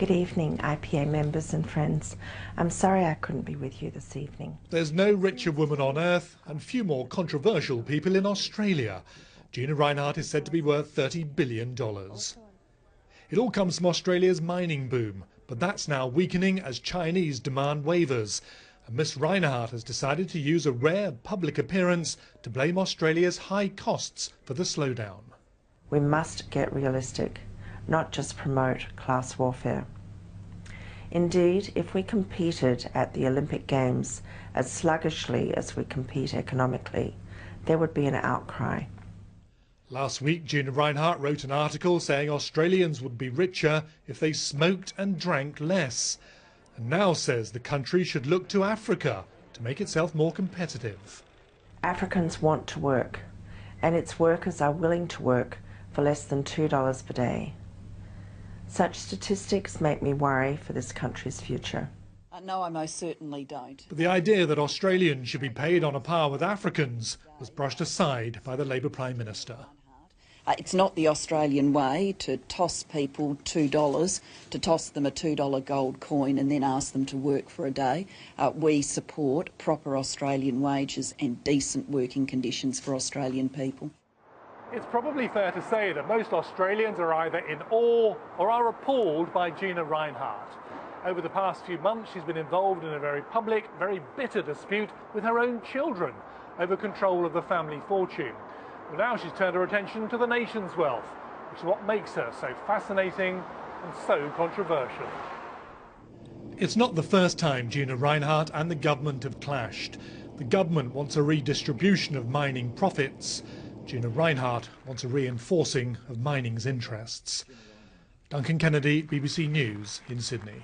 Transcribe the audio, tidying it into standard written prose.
Good evening, IPA members and friends. I'm sorry I couldn't be with you this evening. There's no richer woman on earth and few more controversial people in Australia. Gina Rinehart is said to be worth $30 billion. It all comes from Australia's mining boom, but that's now weakening as Chinese demand waivers. And Miss Rinehart has decided to use a rare public appearance to blame Australia's high costs for the slowdown. We must get realistic, not just promote class warfare. Indeed, if we competed at the Olympic Games as sluggishly as we compete economically, there would be an outcry. Last week, Gina Rinehart wrote an article saying Australians would be richer if they smoked and drank less, and now says the country should look to Africa to make itself more competitive. Africans want to work, and its workers are willing to work for less than $2 per day. Such statistics make me worry for this country's future. No, I most certainly don't. But the idea that Australians should be paid on a par with Africans was brushed aside by the Labor Prime Minister. It's not the Australian way to toss people $2, to toss them a $2 gold coin and then ask them to work for a day. We support proper Australian wages and decent working conditions for Australian people. It's probably fair to say that most Australians are either in awe or are appalled by Gina Rinehart. Over the past few months, she's been involved in a very public, very bitter dispute with her own children over control of the family fortune. But now she's turned her attention to the nation's wealth, which is what makes her so fascinating and so controversial. It's not the first time Gina Rinehart and the government have clashed. The government wants a redistribution of mining profits. Gina Rinehart wants a reinforcing of mining's interests. Duncan Kennedy, BBC News in Sydney.